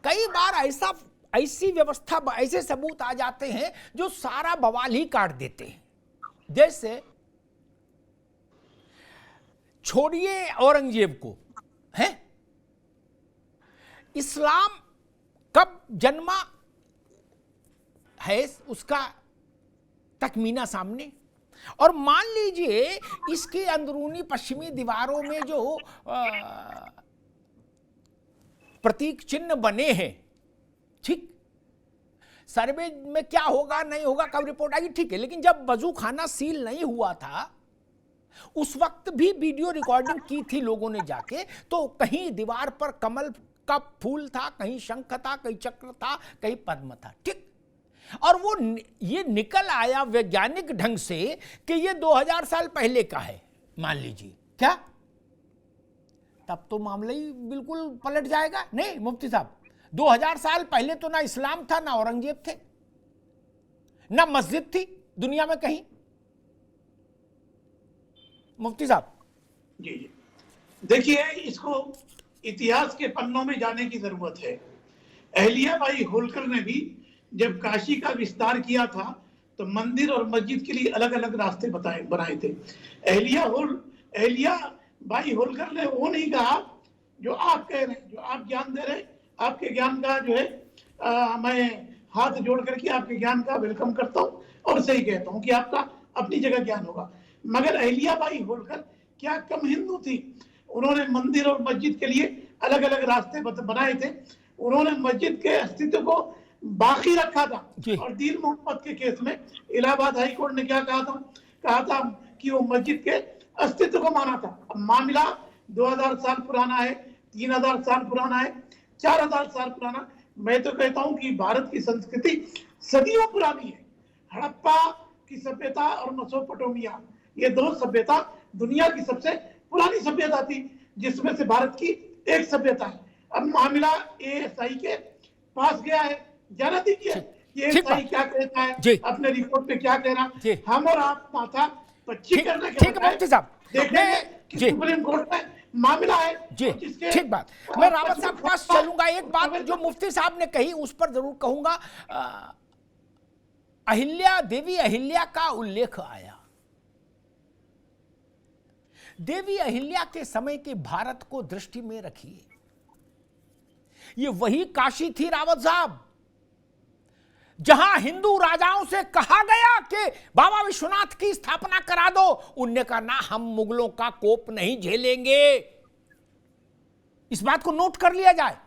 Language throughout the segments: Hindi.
कई बार ऐसी व्यवस्था, ऐसे सबूत आ जाते हैं जो सारा बवाल ही काट देते हैं। जैसे छोड़िए औरंगजेब को, है, इस्लाम कब जन्मा है उसका तकमीना सामने। और मान लीजिए इसके अंदरूनी पश्चिमी दीवारों में जो प्रतीक चिन्ह बने हैं, ठीक, सर्वे में क्या होगा नहीं होगा कब रिपोर्ट आएगी, ठीक है, लेकिन जब वजू खाना सील नहीं हुआ था उस वक्त भी वीडियो रिकॉर्डिंग की थी लोगों ने जाके, तो कहीं दीवार पर कमल का फूल था, कहीं शंख था, कहीं चक्र था, कहीं पद्म था, ठीक। और वो ये निकल आया वैज्ञानिक ढंग से कि ये 2000 साल पहले का है, मान लीजिए, क्या तब तो मामला ही बिल्कुल पलट जाएगा। नहीं मुफ्ती साहब, 2000 साल पहले तो ना इस्लाम था, ना औरंगजेब थे, ना मस्जिद थी दुनिया में कहीं। मुफ्ती साहब जी जी, देखिए इसको इतिहास के पन्नों में जाने की जरूरत है। अहलियाबाई होलकर ने भी जब काशी का विस्तार किया था तो मंदिर और मस्जिद के लिए अलग अलग रास्ते बनाए थे। अहलियाबाई होलकर ने वो नहीं कहा जो आप कह रहे हैं, जो आप ज्ञान दे रहे हैं, आपके ज्ञान का जो है मैं हाथ जोड़ करके आपके ज्ञान का वेलकम करता हूँ और सही कहता हूँ कि आपका अपनी जगह ज्ञान होगा। मगर अहलियाबाई होलकर क्या कम हिंदू थी? उन्होंने मंदिर और मस्जिद के लिए अलग अलग रास्ते बनाए थे। उन्होंने मस्जिद के अस्तित्व को बाकी रखा था। और दीन मोहम्मद के केस में इलाहाबाद हाई कोर्ट ने क्या कहा था कि वो मस्जिद के अस्तित्व को माना था। अब मामला 2000 साल पुराना है, 3000 साल पुराना है, 4000 साल पुराना। मैं तो कहता हूं कि भारत की संस्कृति सदियों पुरानी है। हड़प्पा की सभ्यता और मेसोपोटामिया, ये दो सभ्यता दुनिया की सबसे पुरानी सभ्यता थी, जिसमें से भारत की एक सभ्यता है। अब मामला एएसआई के पास गया है, जाना दीजिए ये एएसआई क्या कहता है, अपने रिपोर्ट में क्या कह रहा। हम और आप माथा पच्ची करने के देखेंगे कि सुप्रीम कोर्ट में मामला है जी, ठीक बात। मैं रावत साहब के पास चलूंगा। एक बात जो मुफ्ती साहब ने कही उस पर जरूर कहूंगा। देवी अहिल्या का उल्लेख आया। देवी अहिल्या के समय के भारत को दृष्टि में रखिए, ये वही काशी थी रावत साहब जहां हिंदू राजाओं से कहा गया कि बाबा विश्वनाथ की स्थापना करा दो। उनने कहा ना, हम मुगलों का कोप नहीं झेलेंगे। इस बात को नोट कर लिया जाए,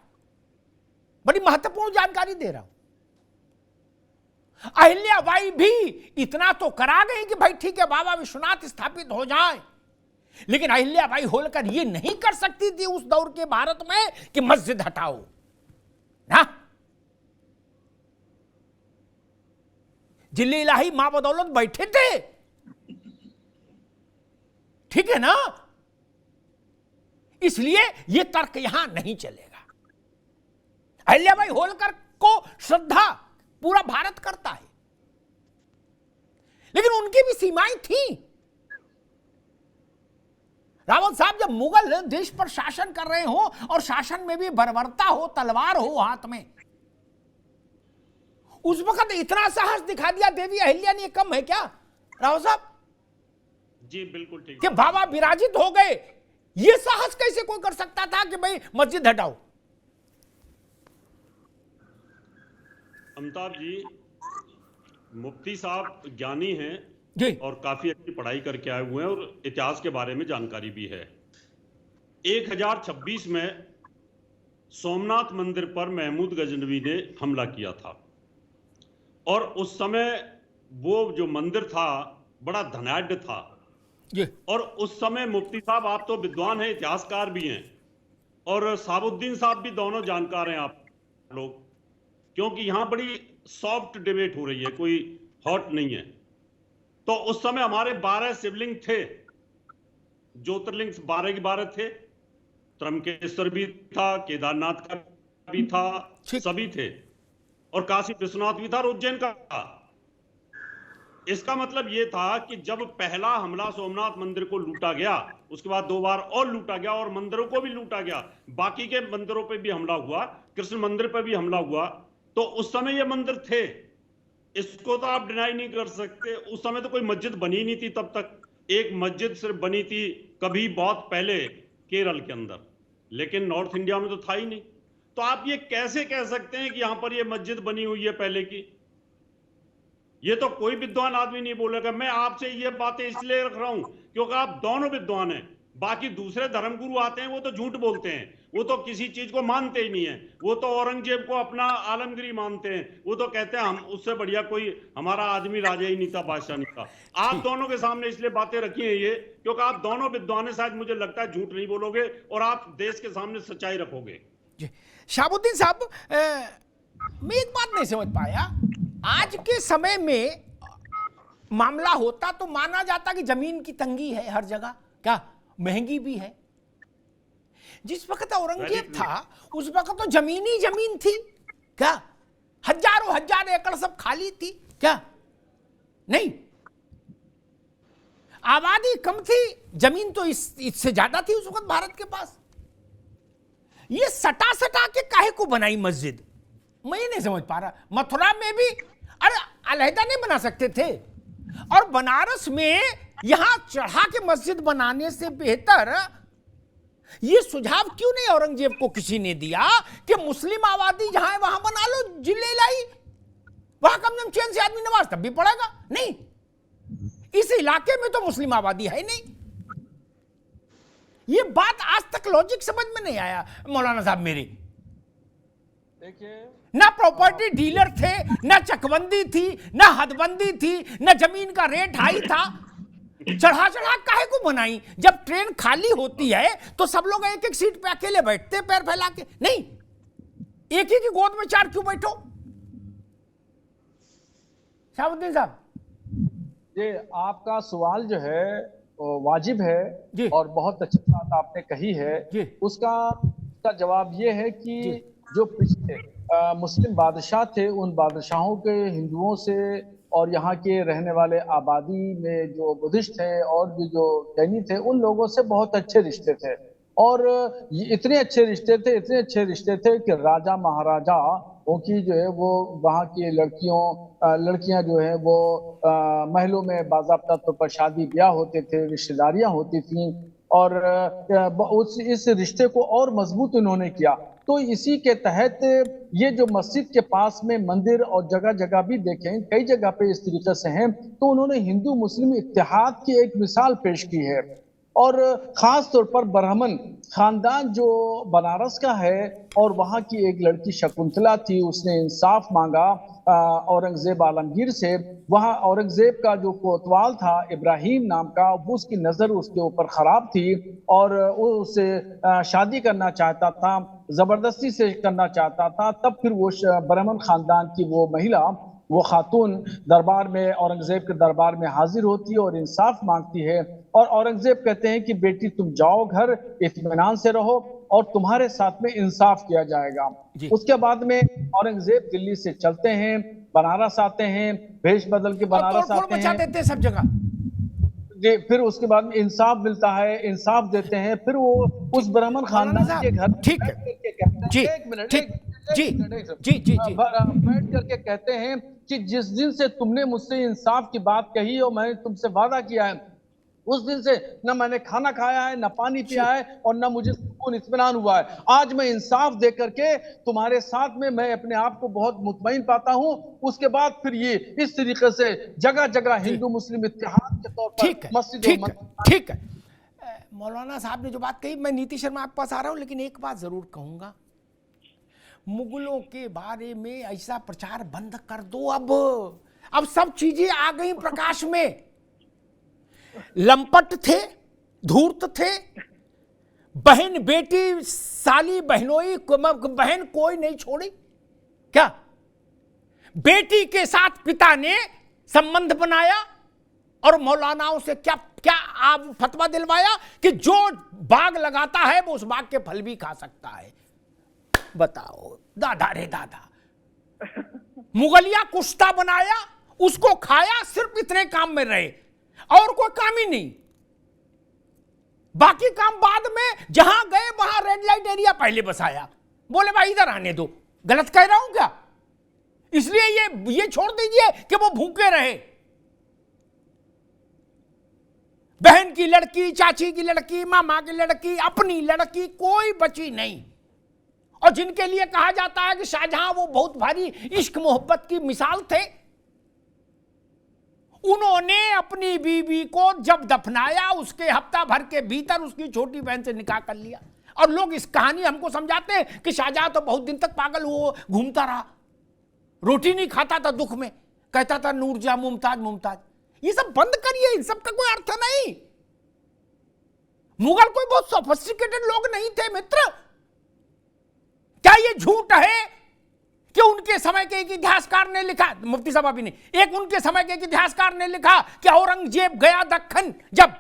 बड़ी महत्वपूर्ण जानकारी दे रहा हूं। अहिल्याबाई भी इतना तो करा गई कि भाई ठीक है बाबा विश्वनाथ स्थापित हो जाए, लेकिन अहिल्याबाई होलकर ये नहीं कर सकती थी उस दौर के भारत में कि मस्जिद हटाओ ना। जिले इलाही मां बदौलत बैठे थे, ठीक है ना, इसलिए यह तर्क यहां नहीं चलेगा। अहिल्याबाई होलकर को श्रद्धा पूरा भारत करता है, लेकिन उनकी भी सीमाएं थी। रावत साहब, जब मुगल देश पर शासन कर रहे हो और शासन में भी बर्बरता हो, तलवार हो हाथ में, उस वक्त इतना साहस दिखा दिया देवी अहिल्या ने, कम है क्या राव साहब? जी बिल्कुल ठीक कि बाबा विराजित हो गए, ये साहस कैसे कोई कर सकता था कि भाई मस्जिद हटाओ? अमिताभ जी, मुफ्ती साहब ज्ञानी हैं जी, और काफी अच्छी पढ़ाई करके आए हुए हैं और इतिहास के बारे में जानकारी भी है। 1026 में सोमनाथ मंदिर पर महमूद गजनवी ने हमला किया था और उस समय वो जो मंदिर था बड़ा धनाढ्य था। और उस समय मुफ्ती साहब, आप तो विद्वान हैं, इतिहासकार भी हैं, और साबुद्दीन साहब भी, दोनों जानकार हैं आप लोग, क्योंकि यहां बड़ी सॉफ्ट डिबेट हो रही है, कोई हॉट नहीं है। तो उस समय हमारे 12 शिवलिंग थे, ज्योतिर्लिंग 12 के 12 थे, त्र्यंबकेश्वर भी था, केदारनाथ का भी था, सभी थे, और काशी विश्वनाथ भी था और उज्जैन का था। इसका मतलब यह था कि जब पहला हमला सोमनाथ मंदिर को लूटा गया, उसके बाद 2 बार और लूटा गया और मंदिरों को भी लूटा गया, बाकी के मंदिरों पे भी हमला हुआ, कृष्ण मंदिर पे भी हमला हुआ, तो उस समय ये मंदिर थे, इसको तो आप डिनाई नहीं कर सकते। उस समय तो कोई मस्जिद बनी नहीं थी, तब तक एक मस्जिद सिर्फ बनी थी कभी बहुत पहले केरल के अंदर, लेकिन नॉर्थ इंडिया में तो था ही नहीं। तो आप ये कैसे कह सकते हैं कि यहां पर ये मस्जिद बनी हुई है पहले की? ये तो कोई विद्वान आदमी नहीं बोलेगा। मैं आपसे ये बातें इसलिए रख रहा हूं क्योंकि आप दोनों विद्वान हैं। बाकी दूसरे धर्मगुरु आते हैं, वो तो झूठ बोलते हैं, वो तो किसी चीज को मानते ही नहीं है, वो तो औरंगजेब को अपना आलमगिरी मानते हैं, वो तो कहते हैं हम उससे बढ़िया कोई हमारा आदमी राजा ही नहीं था, बादशाह नहीं था। आप दोनों के सामने इसलिए बातें रखी हैं ये क्योंकि आप दोनों विद्वान हैं, शायद मुझे लगता है झूठ नहीं बोलोगे और आप देश के सामने सच्चाई रखोगे। शहाबुद्दीन साहब, मैं एक बात नहीं समझ पाया। आज के समय में मामला होता तो माना जाता कि जमीन की तंगी है हर जगह, क्या महंगी भी है। जिस वक्त औरंगजेब था उस वक्त तो जमीन ही जमीन थी, क्या हजारों हजार एकड़ सब खाली थी, क्या नहीं? आबादी कम थी, जमीन तो इससे ज्यादा थी उस वक्त भारत के पास। ये सटा सटा के काहे को बनाई मस्जिद, मैं नहीं समझ पा रहा। मथुरा में भी अरे अलहदा नहीं बना सकते थे, और बनारस में यहां चढ़ा के मस्जिद बनाने से बेहतर ये सुझाव क्यों नहीं औरंगजेब को किसी ने दिया कि मुस्लिम आबादी जहां है वहां बना लो जिले लाई, वहां कम से कम चैन से आदमी नमाज तब भी पढ़ेगा। नहीं, इस इलाके में तो मुस्लिम आबादी है नहीं। ये बात आज तक लॉजिक समझ में नहीं आया मौलाना साहब मेरे। देखिए, ना प्रॉपर्टी डीलर थे, ना चकबंदी थी, ना हदबंदी थी, ना जमीन का रेट हाई था। चढ़ा चढ़ा काहे को बनाई? जब ट्रेन खाली होती है तो सब लोग एक एक सीट पे अकेले बैठते पैर फैला के, नहीं एक ही की गोद में 4 क्यों बैठो? शहाबुद्दीन साहब, ये आपका सवाल जो है वो वाजिब है जी। और बहुत अच्छी बात आपने कही है। जी। उसका जवाब ये है कि जो पिछले मुस्लिम बादशाह थे, उन बादशाहों के हिंदुओं से और यहाँ के रहने वाले आबादी में जो बुद्धिस्ट थे और भी जो जैनी थे, उन लोगों से बहुत अच्छे रिश्ते थे। और ये इतने अच्छे रिश्ते थे कि राजा महाराजा की जो है वो वहाँ की लड़कियां जो है वो महलों में बाज़ाब्ता तौर पर शादी ब्याह होते थे, रिश्तेदारियां होती थी, और इस रिश्ते को और मजबूत उन्होंने किया। तो इसी के तहत ये जो मस्जिद के पास में मंदिर और जगह जगह भी देखें, कई जगह पे इस तरीके से हैं, तो उन्होंने हिंदू मुस्लिम इत्तेहाद की एक मिसाल पेश की है। और खास तौर पर ब्राह्मण खानदान जो बनारस का है, और वहाँ की एक लड़की शकुंतला थी, उसने इंसाफ मांगा औरंगजेब आलमगीर से। वहाँ औरंगजेब का जो कोतवाल था इब्राहिम नाम का, उसकी नजर उसके ऊपर खराब थी और वो उससे शादी करना चाहता था, जबरदस्ती से करना चाहता था। तब फिर वो ब्राह्मण खानदान की वो महिला, वो खातून दरबार में, औरंगजेब के दरबार में हाजिर होती है और इंसाफ मांगती है। और औरंगजेब कहते हैं कि बेटी तुम जाओ घर, इत्मीनान से रहो और तुम्हारे साथ में इंसाफ किया जाएगा। उसके बाद में औरंगजेब दिल्ली से चलते हैं, बनारस आते हैं, भेष बदल के बनारस आते हैं सब जगह। फिर उसके बाद में इंसाफ मिलता है, इंसाफ देते हैं, फिर वो उस ब्राह्मण खानदान के घर ठीक है बैठ करके कहते हैं कि जिस दिन से तुमने मुझसे इंसाफ की बात कही और मैंने तुमसे वादा किया है, उस दिन से न मैंने खाना खाया है, न पानी पिया है, और न मुझे सुकून इत्मीनान हुआ है। आज मैं इंसाफ दे करके तुम्हारे साथ में मैं अपने आप को बहुत मुतमईन पाता हूँ। उसके बाद फिर ये इस तरीके से जगह जगह हिंदू मुस्लिम इत्तेहाद के तौर पर मस्जिद। ठीक है मौलाना साहब ने जो बात कही, मैं नीति शर्मा आपके पास आ रहा हूँ, लेकिन एक बात जरूर कहूंगा, मुगलों के बारे में ऐसा प्रचार बंद कर दो। अब सब चीजें आ गई प्रकाश में। लंपट थे, धूर्त थे, बहन बेटी साली बहनोई बहन कोई नहीं छोड़ी। क्या बेटी के साथ पिता ने संबंध बनाया और मौलानाओं से क्या क्या आप फतवा दिलवाया कि जो बाग लगाता है वो उस बाग के फल भी खा सकता है। बताओ दादा रे दादा, मुगलिया कुश्ता बनाया उसको खाया, सिर्फ इतने काम में रहे और कोई काम ही नहीं। बाकी काम बाद में, जहां गए वहां रेड लाइट एरिया पहले बसाया, बोले भाई इधर आने दो। गलत कह रहा हूं क्या? इसलिए ये छोड़ दीजिए कि वो भूखे रहे। बहन की लड़की, चाची की लड़की, मामा की लड़की, अपनी लड़की कोई बची नहीं। और जिनके लिए कहा जाता है कि शाहजहां वो बहुत भारी इश्क मोहब्बत की मिसाल थे, उन्होंने अपनी बीवी को जब दफनाया उसके हफ्ता भर के भीतर उसकी छोटी बहन से निकाह कर लिया। और लोग इस कहानी हमको समझाते हैं कि शाहजहां तो बहुत दिन तक पागल हुआ घूमता रहा, रोटी नहीं खाता था दुख में, कहता था नूरजहां मुमताज मुमताज। ये सब बंद करिए, इन सब का कोई अर्थ नहीं। मुगल कोई बहुत सोफिस्टिकेटेड लोग नहीं थे मित्र। क्या ये झूठ है कि उनके समय के एक इतिहासकार ने लिखा, मुफ्ती साहब अभी नहीं, एक उनके समय के एक इतिहासकार ने लिखा कि औरंगजेब गया दक्खन जब,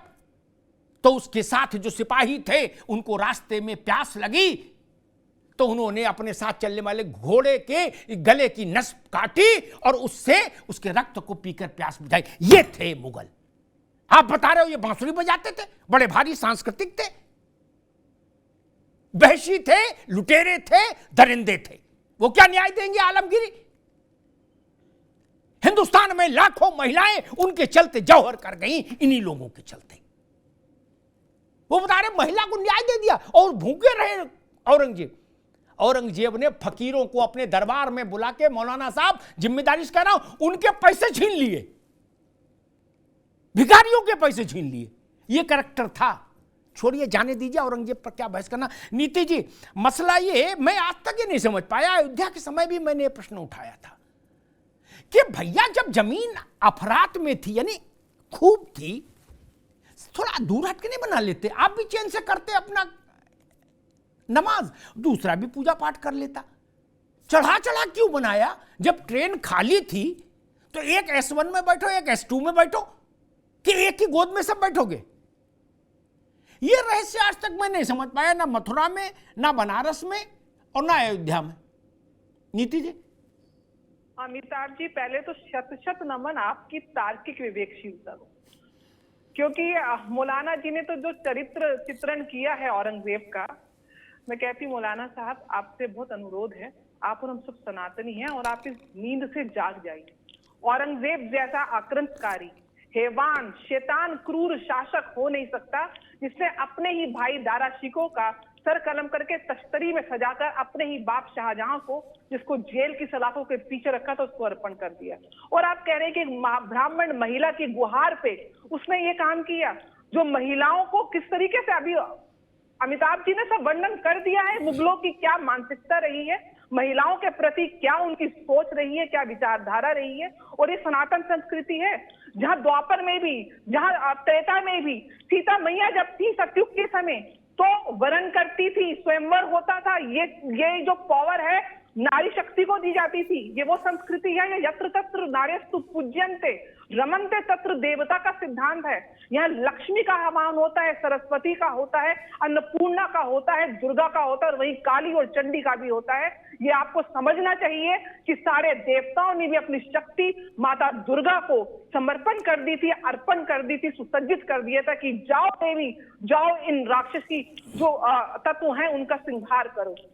तो उसके साथ जो सिपाही थे उनको रास्ते में प्यास लगी तो उन्होंने अपने साथ चलने वाले घोड़े के गले की नस काटी और उससे उसके रक्त को पीकर प्यास बुझाई। ये थे मुगल। आप बता रहे हो ये बांसुरी बजाते थे, बड़े भारी सांस्कृतिक थे, वहशी थे, लुटेरे थे, दरिंदे थे। वो क्या न्याय देंगे आलमगीरी? हिंदुस्तान में लाखों महिलाएं उनके चलते जौहर कर गई, इन्हीं लोगों के चलते। वो बता रहे महिला को न्याय दे दिया और भूखे रहे औरंगजेब। औरंगजेब ने फकीरों को अपने दरबार में बुला के, मौलाना साहब जिम्मेदारी से कह रहा हूं, उनके पैसे छीन लिए, भिखारियों के पैसे छीन लिए। ये कैरेक्टर था। छोड़िए, जाने दीजिए, औरंगजेब पर क्या बहस करना। नीति जी, मसला ये मैं आज तक ये नहीं समझ पाया, अयोध्या के समय भी मैंने ये प्रश्न उठाया था कि भैया जब जमीन अफरात में थी, यानी खूब थी, थोड़ा दूर हट के नहीं बना लेते? आप भी चैन से करते अपना नमाज, दूसरा भी पूजा पाठ कर लेता। चढ़ा चढ़ा क्यों बनाया? जब ट्रेन खाली थी तो एक S1 में बैठो, एक S2 में बैठो, कि एक ही गोद में सब बैठोगे? यह रहस्य आज तक मैं नहीं समझ पाया, ना मथुरा में, ना बनारस में और ना अयोध्या में। नीति जी। अमिताभ जी, पहले तो शत शत नमन आपकी तार्किक विवेकशीलता को, क्योंकि मौलाना जी ने तो जो चरित्र चित्रण किया है औरंगजेब का, मैं कहती हूँ मौलाना साहब आपसे बहुत अनुरोध है, आप और हम सब सनातनी हैं और आप इस नींद से जाग जाइए। औरंगजेब जैसा आक्रांतकारी, हैवान, शैतान, क्रूर शासक हो नहीं सकता जिसने अपने ही भाई दारा शिकोह का सर कलम करके तश्तरी में सजाकर अपने ही बाप शाहजहां को, जिसको जेल की सलाखों के पीछे रखा था, उसको अर्पण कर दिया। और आप कह रहे हैं कि ब्राह्मण महिला की गुहार पे उसने ये काम किया, जो महिलाओं को किस तरीके से, अभी अमिताभ जी ने सब वर्णन कर दिया है, मुगलों की क्या मानसिकता रही है, महिलाओं के प्रति क्या उनकी सोच रही है, क्या विचारधारा रही है। और ये सनातन संस्कृति है, जहां द्वापर में भी, जहां त्रेता में भी सीता मैया जब थी सतयुग के समय तो वरण करती थी, स्वयंवर होता था। ये जो पावर है नारी शक्ति को दी जाती थी, ये वो संस्कृति है। ये यत्र तत्र नार्यस्तु पूज्यन्ते रमन्ते तत्र देवता का सिद्धांत है। यहाँ लक्ष्मी का आह्वान होता है, सरस्वती का होता है, अन्नपूर्णा का होता है, दुर्गा का होता है, और वहीं काली और चंडी का भी होता है। ये आपको समझना चाहिए कि सारे देवताओं ने भी अपनी शक्ति माता दुर्गा को समर्पण कर दी थी, अर्पण कर दी थी, सुसज्जित कर दिया था कि जाओ देवी, जाओ इन राक्षसी जो तत्व हैं उनका संहार करो।